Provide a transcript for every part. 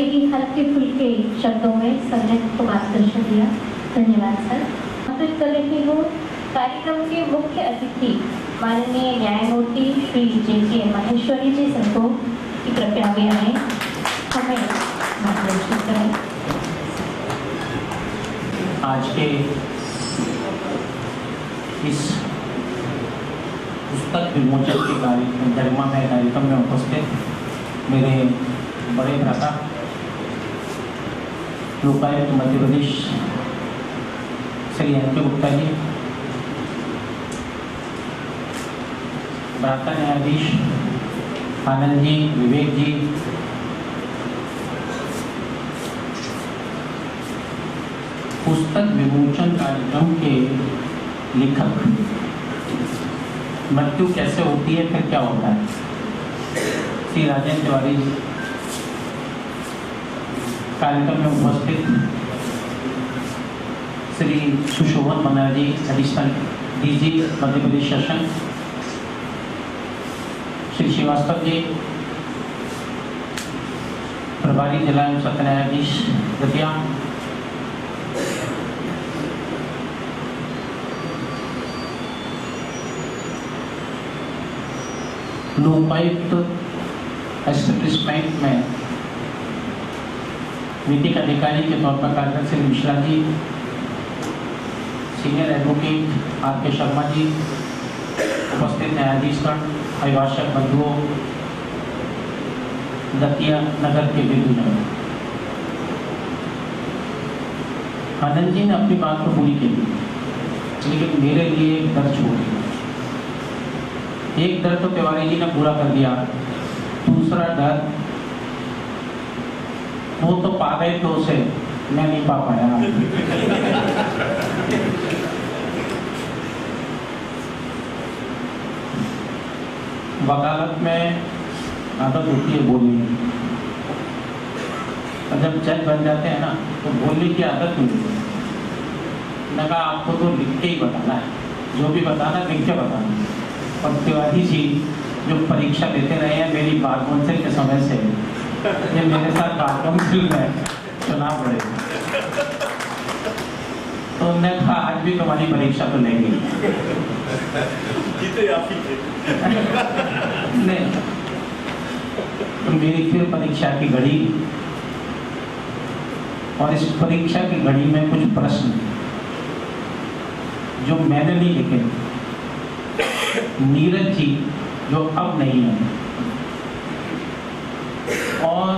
ही हल्के फुल्के शब्दों में संगीत को मार्गदर्शन दिया। धन्यवाद सर। आमंत्रित कर रही हूँ कार्यक्रम के मुख्य अतिथि माननीय न्यायमूर्ति श्री J.K. माहेश्वरी जी संतोष की कृपया वे आए हमें मार्गदर्शन करें। आज के इस पुस्तक विमोचन के कार्यक्रम में उपस्थित मेरे बड़े भ्राता लोकायुक्त मध्य प्रदेश श्री N.K. गुप्ता जी, भ्राता न्यायाधीश आनंद जी, विवेक जी, पुस्तक विमोचन कार्यक्रम के लेखक, मृत्यु कैसे होती है फिर क्या होता है, श्री राजेंद्र तिवारी जी, कार्यक्रम में उपस्थित श्री सुशोभन Banerjee, additional DG Madhya Pradesh session, Shri Srivastava ji, प्रभारी जिला एवं सत्र न्यायाधीश दतिया, लोकायुक्त एस्टेब्लिशमेंट में नीतिक अधिकारी के तौर पर कार्यरत Shri Mishra ji, senior advocate R.K. Sharma ji, उपस्थित न्यायाधीशगण, अभिभाषक बंधुओं, दतिया नगर के विद्वान। आनंद जी ने अपनी बात तो पूरी की, लेकिन मेरे लिए एक दर्द छोड़ दिया। एक दर्द तो तिवारी जी ने पूरा कर दिया, दूसरा दर्द वो तो पा गए तो उसे मैं नहीं पा पाया। वकालत में आदत होती है बोलने की, और जब जज बन जाते हैं ना तो बोलने की आदत नहीं होती। मैंने कहा आपको तो लिख के ही बताना है, जो भी बताना लिख के बताना। और तिवारी जी जो परीक्षा देते रहे हैं मेरी बार काउंसिल के समय से, ये मेरे साथ बार काउंसिल में चुनाव लड़े, तो उन्होंने कहा आज भी तुम्हारी परीक्षा तो लेंगे। जीते आप ही नहीं, तो मेरी फिर परीक्षा की घड़ी, और इस परीक्षा की घड़ी में कुछ प्रश्न जो मैंने नहीं लिखे, नीरज जी जो अब नहीं है, और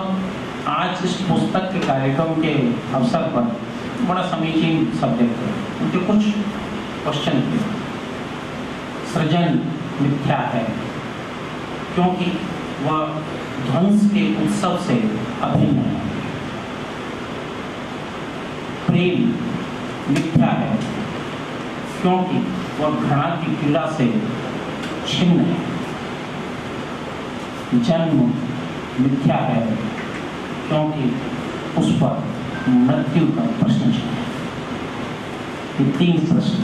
आज इस पुस्तक के कार्यक्रम के अवसर पर बड़ा समीचीन सब्जेक्ट है, उनके कुछ क्वेश्चन थे। सृजन मिथ्या है क्योंकि वह ध्वंस के उत्सव से अभिन्न है। प्रेम मिथ्या है क्योंकि वह घृणा की पीड़ा से छिन्न है। जन्म मिथ्या है क्योंकि उस पर मृत्यु का प्रश्न है। ये 3 प्रश्न।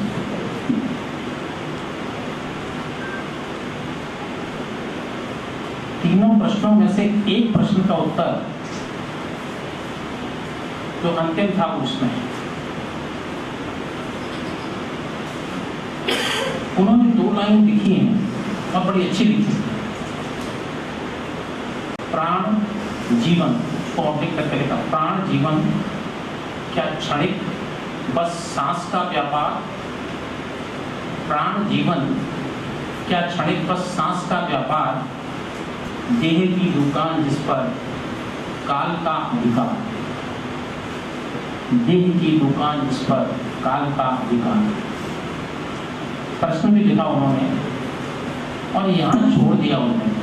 तीनों प्रश्नों में से एक प्रश्न का उत्तर जो अंतिम था उसमें उन्होंने 2 लाइन लिखी हैं और बड़ी अच्छी लिखी। प्राण जीवन को ऑब्जेक्ट करके लिखा, प्राण जीवन क्या क्षणिक बस सांस का व्यापार, प्राण जीवन क्या क्षणिक बस सांस का व्यापार, देह की दुकान जिस पर काल का अधिकार, देह की दुकान जिस पर काल का अधिकार। प्रश्न भी लिखा उन्होंने और यहाँ छोड़ दिया उन्होंने।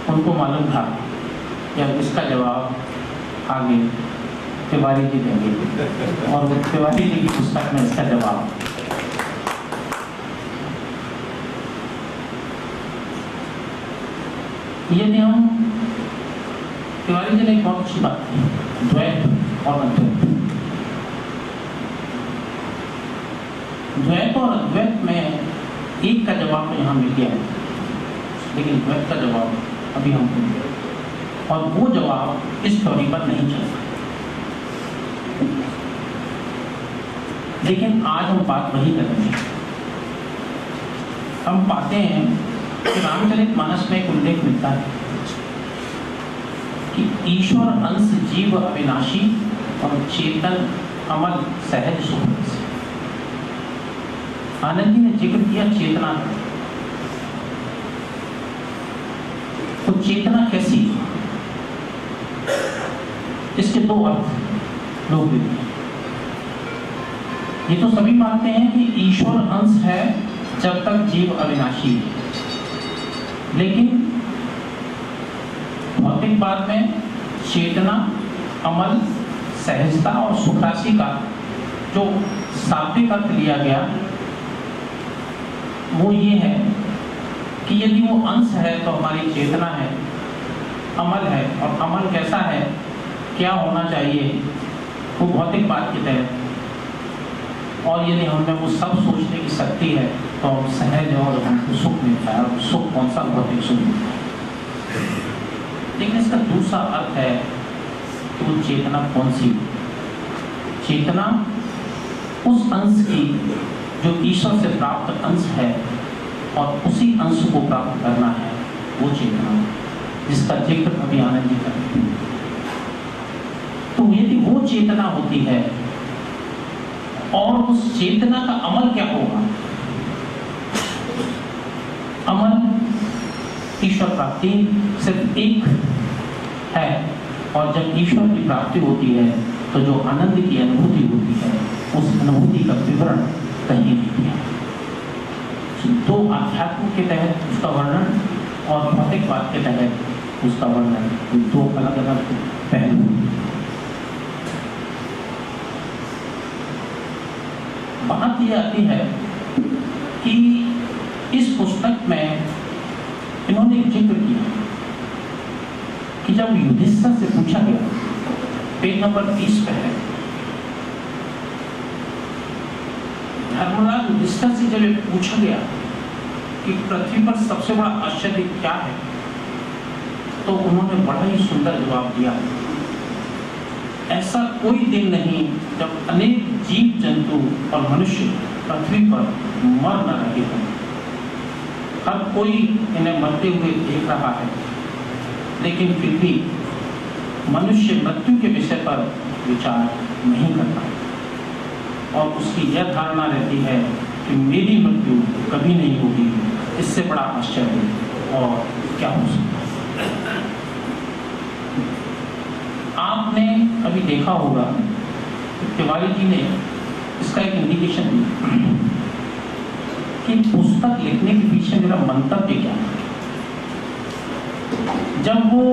उनको मालूम था कि अब इसका जवाब आगे तिवारी जी देंगे, और वो तिवारी जी की पुस्तक में इसका जवाब। यदि हम तिवारी जी ने एक बहुत अच्छी बात की, द्वैत और अद्वैत। द्वैत और अद्वैत में एक का जवाब तो यहाँ मिल गया है, लेकिन द्वैत का जवाब अभी हम और वो जवाब इस थ्योरी पर नहीं चलता। लेकिन आज हम बात वही करेंगे। हम पाते हैं कि रामचरितमानस में एक उल्लेख मिलता है कि ईश्वर अंश जीव अविनाशी और चेतन अमल सहज सुख से। आनंद जी ने जिक्र किया चेतना का। तो चेतना कैसी, इसके दो अर्थ लोग देते हैं। ये तो सभी मानते हैं कि ईश्वर अंश है जब तक जीव अविनाशी है, लेकिन भौतिकवाद में चेतना, अमल, सहजता और सुख राशि का जो शाब्दिक अर्थ लिया गया वो ये है कि यदि वो अंश है तो हमारी चेतना है, अमल है, और अमल कैसा है, क्या होना चाहिए, वो भौतिकवाद के तहत, और यदि हमें वो सब सोचने की शक्ति है तो हम सहज और हमको सुख मिलता है। और सुख कौन सा, भौतिक सुख मिलता है। लेकिन इसका दूसरा अर्थ है कि वो चेतना कौन सी, चेतना उस अंश की जो ईश्वर से प्राप्त अंश है और उसी अंश को प्राप्त करना है, वो चेतना जिसका जिक्र अभी आनंद जी करते हैं। तो यदि वो चेतना होती है और उस चेतना का अमल क्या होगा, अमल ईश्वर प्राप्ति सिर्फ एक है, और जब ईश्वर की प्राप्ति होती है तो जो आनंद की अनुभूति होती है उस अनुभूति का विवरण कहीं नहीं दिया। दो आध्यात्म के तहत उसका वर्णन और भौतिकवाद के तहत उसका वर्णन, दो अलग अलग पहलू। बात यह आती है कि इस पुस्तक में इन्होंने एक जिक्र किया कि जब युधिष्ठिर से पूछा गया, पेज नंबर 30 पे है, धर्मराज युधिष्ठिर से जब पूछा गया कि पृथ्वी पर सबसे बड़ा आश्चर्य क्या है, तो उन्होंने बड़ा ही सुंदर जवाब दिया। ऐसा कोई दिन नहीं जब अनेक जीव जंतु और मनुष्य पृथ्वी पर मर न रहे हों। हर कोई इन्हें मरते हुए देख रहा है, लेकिन फिर भी मनुष्य मृत्यु के विषय पर विचार नहीं करता और उसकी यह धारणा रहती है कि मेरी मृत्यु कभी नहीं होगी, इससे बड़ा आश्चर्य और क्या हो सकता है। आपने अभी देखा होगा तिवारी जी ने इसका एक इंडिकेशन दिया कि पुस्तक लिखने के पीछे मेरा मंतव्य क्या है। जब वो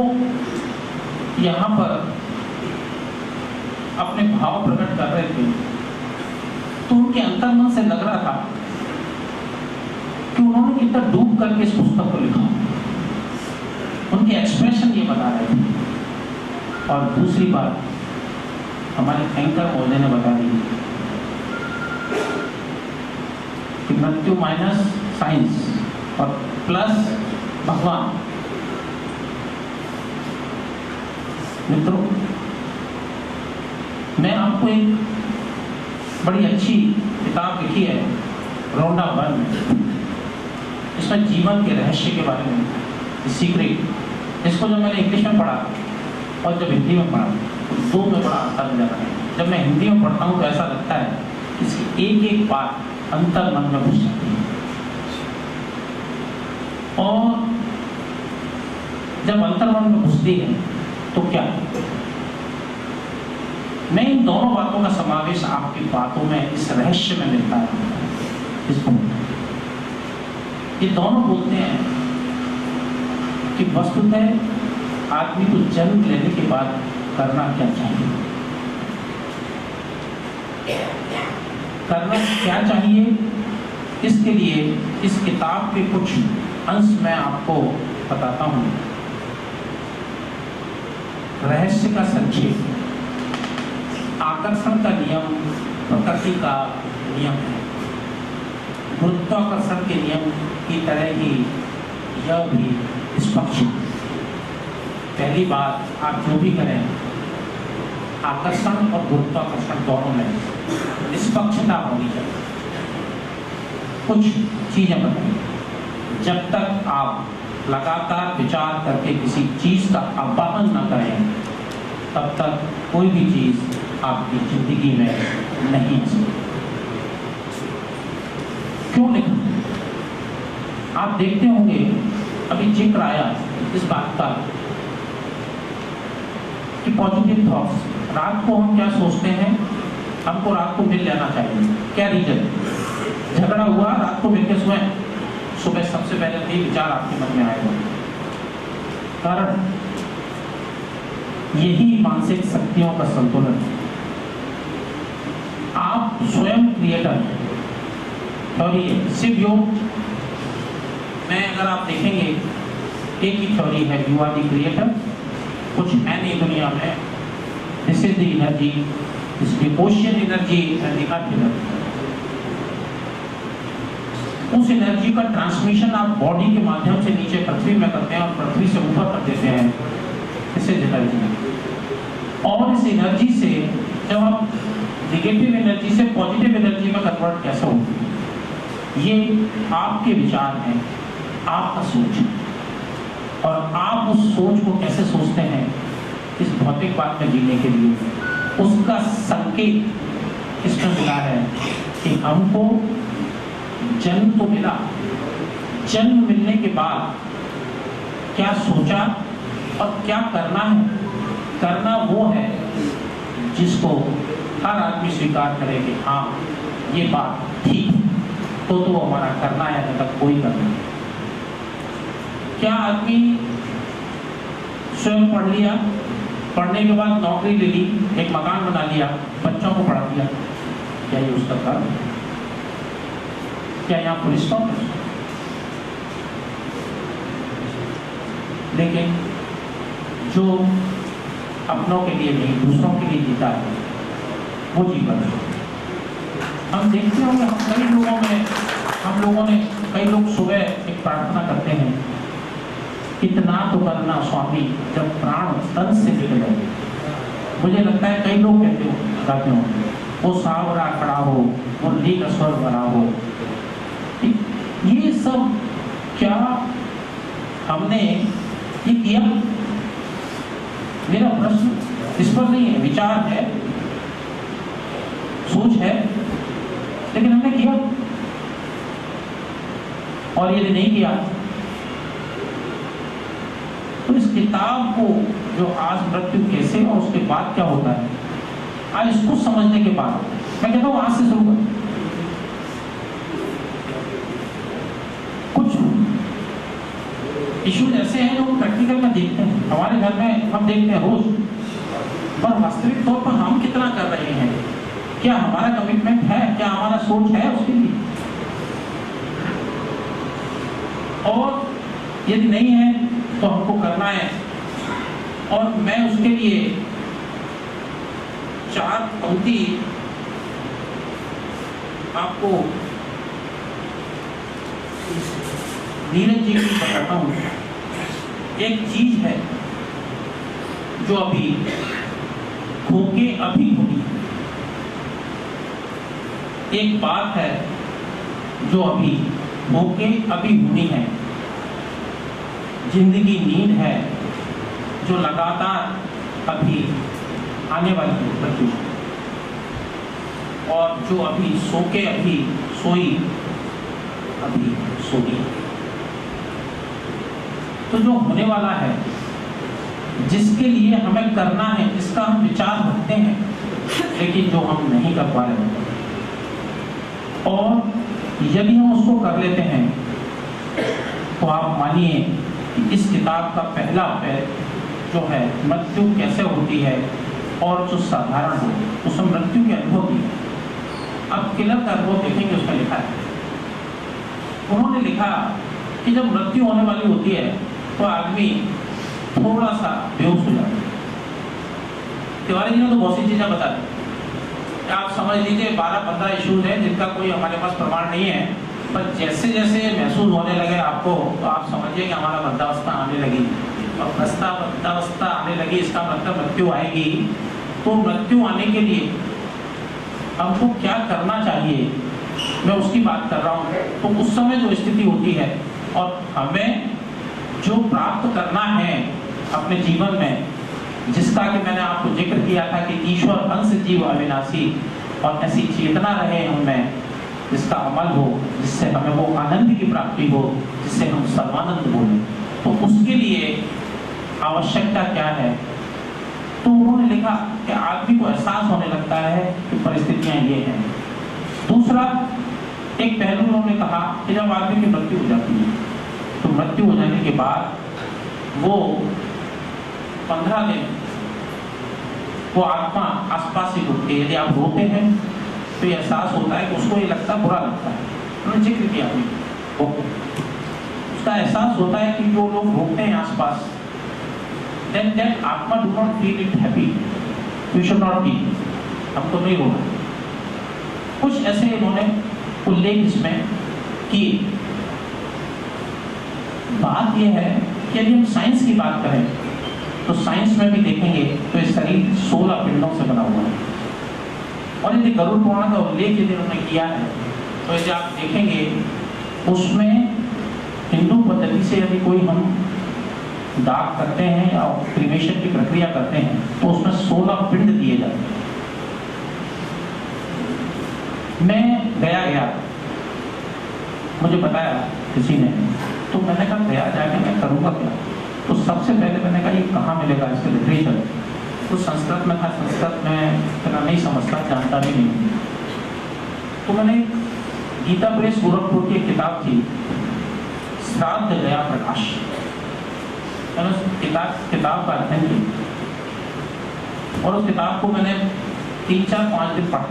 यहाँ पर अपने भाव प्रकट कर रहे थे तो उनके अंतर्मन से लग रहा था कि उन्होंने कितना डूब करके इस पुस्तक को लिखा। उनके एक्सप्रेशन ये बता रहे थे। और दूसरी बात हमारे एंकर महोदय ने बता दी कि मृत्यु माइनस साइंस और प्लस भगवान। मित्रों, मैं आपको एक बड़ी अच्छी किताब लिखी है रोंडा बर्न, इसमें जीवन के रहस्य के बारे में, सीक्रेट। इसको जब मैंने इंग्लिश में पढ़ा और जब हिंदी में पढ़ा तो दो में बड़ा अंतर नजर आया। जब मैं हिंदी में पढ़ता हूँ तो ऐसा लगता है कि इसकी एक एक बात अंतर मन में घुस जाती है, और जब अंतर मन में घुसती है तो क्या, मैं इन दोनों बातों का समावेश आपकी बातों में, इस रहस्य में मिलता है। ये दोनों बोलते हैं कि वस्तुतः आदमी को जन्म लेने के बाद करना क्या चाहिए, करना क्या चाहिए। इसके लिए इस किताब के कुछ अंश मैं आपको बताता हूँ। रहस्य का संक्षेप, आकर्षण का नियम प्रकृति का नियम है। गुरुत्वाकर्षण के नियम की तरह ही यह भी निष्पक्ष। पहली बात, आप जो भी करें आकर्षण और गुरुत्वाकर्षण दोनों में निष्पक्षता होनी चाहिए। कुछ चीजें बताइए, जब तक आप लगातार विचार करके किसी चीज का आवाहन न करें तब तक कोई भी चीज आपकी जिंदगी में नहीं आ सकती। क्यों लिखा? आप देखते होंगे अभी जिक्र आया इस बात का कि पॉजिटिव थॉट्स, रात को हम क्या सोचते हैं, हमको रात को मिल लेना चाहिए। क्या रीजन? झगड़ा हुआ, रात को मिलकर सोए, सुबह सबसे पहले यही विचार आपके मन में आएगा। कारण यही मानसिक शक्तियों का संतुलन है। आप स्वयं क्रिएटर हैं। थ्योरी है शिव योग में, अगर आप देखेंगे एक ही थ्योरी है, यू आर द क्रिएटर। कुछ है नहीं दुनिया में, this is the energy, this the ocean energy and the earth energy. उस एनर्जी का ट्रांसमिशन आप बॉडी के माध्यम से नीचे पृथ्वी में करते हैं और पृथ्वी से ऊपर कर देते हैं, इसे एनर्जी। और इस एनर्जी से जब आप नेगेटिव एनर्जी से पॉजिटिव एनर्जी में कन्वर्ट कैसे होती है, ये आपके विचार हैं, आपका सोच है। और आप उस सोच को कैसे सोचते हैं इस भौतिक बात में जीने के लिए, उसका संकेत इसमें मिला है कि हमको जन्म तो मिला, जन्म मिलने के बाद क्या सोचा और क्या करना है। करना वो है जिसको हर आदमी स्वीकार करे कि हाँ ये बात ठीक, तो हमारा करना है, नहीं तक कोई करना है। क्या आदमी स्वयं पढ़ लिया, पढ़ने के बाद नौकरी ले ली, एक मकान बना लिया, बच्चों को पढ़ा दिया, क्या ये उसका कर्म है? क्या यहाँ पुलिस स्टॉप है? लेकिन जो अपनों के लिए नहीं दूसरों के लिए जीता है वो जीवन है। हम देखते होंगे हम लोगों ने कई लोग सुबह एक प्रार्थना करते हैं, इतना तो करना स्वामी जब प्राण तन से निकले। मुझे लगता है कई लोग कहते हो वो सावरा खड़ा हो, मुरली का स्वर बना हो। ये सब क्या हमने ये किया? मेरा प्रश्न इस पर नहीं है, विचार है, सोच है, लेकिन हमने किया? और यदि नहीं किया तो इस किताब को जो आज मृत्यु कैसे और उसके बाद क्या होता है, आज इसको समझने के बाद मैं कहता हूं आज से शुरू कर। कुछ इश्यूज ऐसे हैं जो प्रैक्टिकल में देखते हैं, हमारे घर में हम देखते हैं रोज, पर वास्तविक तौर पर हम कितना कर रहे हैं? क्या हमारा कमिटमेंट है? क्या हमारा सोच है उसके लिए? और यदि नहीं है तो हमको करना है। और मैं उसके लिए 4 पंक्ति आपको नीरज जी की बताता हूं। एक चीज है जो अभी होके अभी हुई, एक बात है जो अभी होके अभी हुई है। जिंदगी नींद है जो लगातार अभी आने वाली बची, और जो अभी सो के अभी सोई अभी सोई। तो जो होने वाला है, जिसके लिए हमें करना है, जिसका हम विचार रखते हैं, लेकिन जो हम नहीं कर पा रहे हैं, और यदि हम उसको कर लेते हैं तो आप मानिए कि इस किताब का पहला पैर जो है मृत्यु कैसे होती है और जो साधारण हो उसमें मृत्यु की अनुभव की। अब किलर का अनुभव देखेंगे, उसमें लिखा है, उन्होंने लिखा कि जब मृत्यु होने वाली होती है तो आदमी थोड़ा सा बेहोश हो जाता है। तिवारी जी ने तो बहुत सी चीजें बता दी। आप समझ लीजिए 12-15 इश्यूज हैं जिनका कोई हमारे पास प्रमाण नहीं है, पर जैसे जैसे महसूस होने लगे आपको, तो आप समझिए कि हमारा वृद्धावस्था आने लगी। अवस्था आने लगी, इसका मतलब मृत्यु आएगी। तो मृत्यु आने के लिए हमको क्या करना चाहिए, मैं उसकी बात कर रहा हूँ। तो उस समय जो स्थिति होती है और हमें जो प्राप्त करना है अपने जीवन में, जिसका कि मैंने आपको जिक्र किया था कि ईश्वर अंश जीव अविनाशी, और ऐसी चेतना रहे हमें जिसका अमल हो, जिससे हमें वो आनंद की प्राप्ति हो, जिससे हम सर्वानंद बोलें। तो उसके लिए आवश्यकता क्या है? तो उन्होंने लिखा कि आदमी को एहसास होने लगता है कि परिस्थितियां ये हैं। दूसरा एक पहलू उन्होंने कहा कि जब आदमी की मृत्यु हो जाती है, तो मृत्यु हो जाने के बाद वो 15 दिन वो आत्मा आसपास ही रुकती है। यदि आप रोते हैं तो ये एहसास होता है कि उसको ये लगता है, बुरा लगता है। उन्होंने जिक्र किया अभी, उसका एहसास होता है कि जो लोग रोते हैं आसपास, then that आत्मा do not feel it happy, you should not be, हमको नहीं रोना। कुछ ऐसे इन्होंने उल्लेख इसमें किए। बात यह है कि यदि हम साइंस की बात करें तो साइंस में भी देखेंगे तो ये शरीर 16 पिंडों से बना हुआ है। और यदि गरुड़ पुराण का उल्लेख यदि उन्होंने किया है तो यदि आप देखेंगे उसमें हिंदू पद्धति से यदि कोई हम दाग करते हैं या क्रीमेशन की प्रक्रिया करते हैं तो उसमें 16 पिंड दिए जाते हैं। मैं गया मुझे बताया किसी ने, तो मैंने कहा गया जाके मैं करूँगा क्या? तो सबसे पहले मैंने कहा ये कहाँ मिलेगा इसका लिटरेचर? तो संस्कृत में था, संस्कृत में इतना नहीं समझता, जानता भी नहीं। तो मैंने गीता प्रेस गोरखपुर की एक किताब थी, श्राद्ध गया प्रकाश, मैंने उस किताब का अध्ययन किया और उस किताब को मैंने 3-4-5 दिन पढ़ा।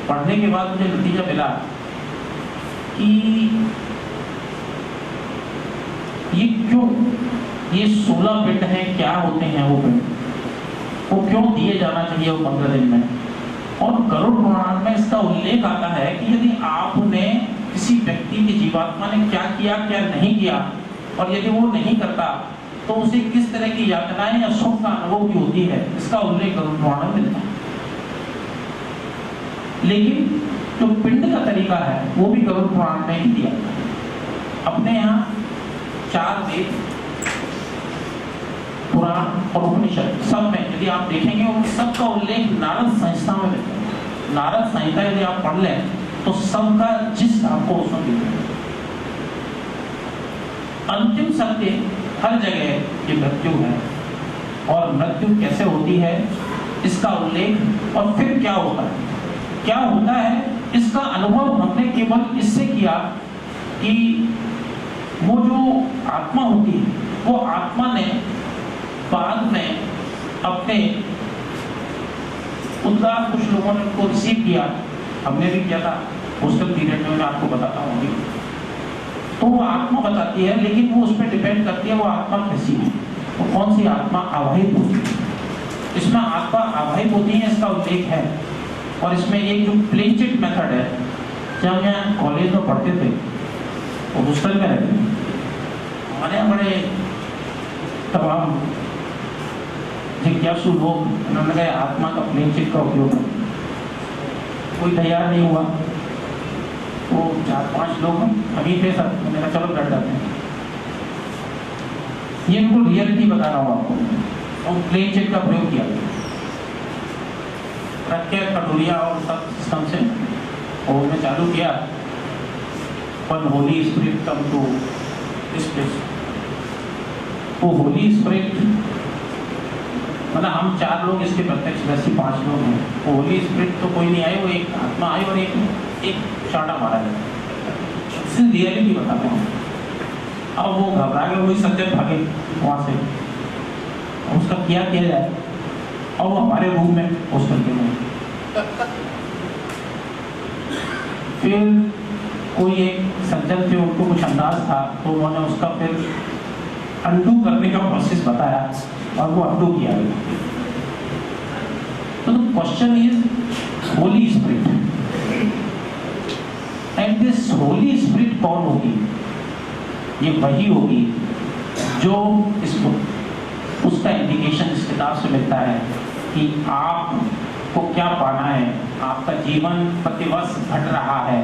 पढ़ने के बाद मुझे नतीजा मिला कि ये क्यों, ये 16 पिंड हैं, क्या होते हैं वो पिंड, वो क्यों दिए जाना चाहिए वो 15 दिन में। और गरुड़ पुराण में इसका उल्लेख आता है कि यदि आपने किसी व्यक्ति की जीवात्मा ने क्या किया क्या नहीं किया, और यदि वो नहीं करता तो उसे किस तरह की यातनाएं या सुख का अनुभव भी होती है, इसका उल्लेख गरुड़ पुराण में मिलता है। लेकिन जो पिंड का तरीका है वो भी गरुड़ पुराण में ही दिया। अपने यहाँ 4 वेद, पुराण और उपनिषद सब में यदि आप देखेंगे उन सबका उल्लेख नारद संहिता में मिलता है। नारद संहिता यदि आप पढ़ लें तो सबका जिस आपको उसमें मिलेगा। अंतिम सत्य हर जगह ये मृत्यु है, और मृत्यु कैसे होती है इसका उल्लेख, और फिर क्या होता है, क्या होता है इसका अनुभव हमने केवल इससे किया कि वो जो आत्मा होती है वो आत्मा ने बाद में अपने उद्गार, कुछ लोगों ने उनको रिसीव किया, हमने भी किया था हॉस्टल पीरियड में, मैं आपको बताता हूँ अभी। तो वो आत्मा बताती है, लेकिन वो उस पर डिपेंड करती है वो आत्मा कैसी है, वो कौन सी आत्मा आवाहित होती है। इसमें आत्मा आवाहित होती है इसका उल्लेख है। और इसमें एक जो प्लेचिट मेथड है, जब हम यहाँ कॉलेज में पढ़ते थे वो हॉस्टल में रहते थे, हमारे बड़े तमाम जिज्ञासु लोग, उन्होंने कहा आत्मा का प्लेचिट का उपयोग है। कोई तैयार नहीं हुआ, वो 4-5 लोग अभी थे सब, मैंने कहा चलो बैठ जाते हैं। ये इनको रियलिटी बता रहा हूँ आपको। और प्लेन चेक का प्रयोग किया, रख के कटोरिया और सब सिस्टम से, और मैं चालू किया, one holy spirit come to this place. वो होली स्पिरिट मतलब हम 4 लोग इसके प्रत्यक्षदर्शी, 5 लोग हैं। वो होली स्पिरिट तो कोई नहीं आए, वो एक आत्मा आई और एक शाटा मारा जाए। इससे रियलिटी बताता हूँ। अब वो घबरा के वही सज्जन भागे वहाँ से, उसका क्या किया जाए, और वो हमारे रूम में हॉस्टल के में। फिर कोई एक सज्जन थे, उनको कुछ अंदाज था, तो उन्होंने उसका फिर अंडू करने का प्रोसेस बताया और वो अंडू किया गया। तो question is Holi spirit, and this Holi spirit कौन होगी? ये वही होगी जो इस उसका इंडिकेशन इस किताब से मिलता है कि आपको क्या पाना है। आपका जीवन प्रतिवर्ष घट रहा है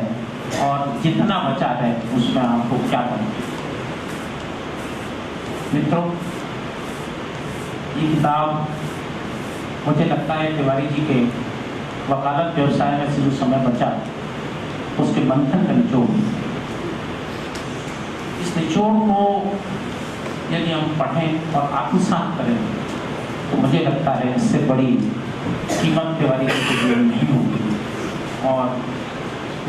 और जितना बचा है उसमें आपको क्या करना है। मित्रों, ये किताब मुझे लगता है तिवारी जी के वकालत व्यवसाय में से जो समय बचा उसके मंथन का निचोड़। इस निचोड़ को यदि हम पढ़ें और आत्मसात करें तो मुझे लगता है इससे बड़ी कीमत तिवारी जी के लिए नहीं होगी। और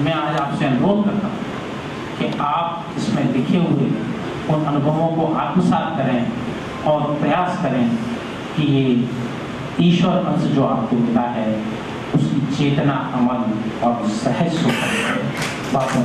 मैं आज आपसे अनुरोध करता हूँ कि आप इसमें लिखे हुए उन अनुभवों को आत्मसात करें और प्रयास करें कि ये ईश्वर अंश जो आपको मिला है उसकी चेतना, अमल और सहज सोच बातों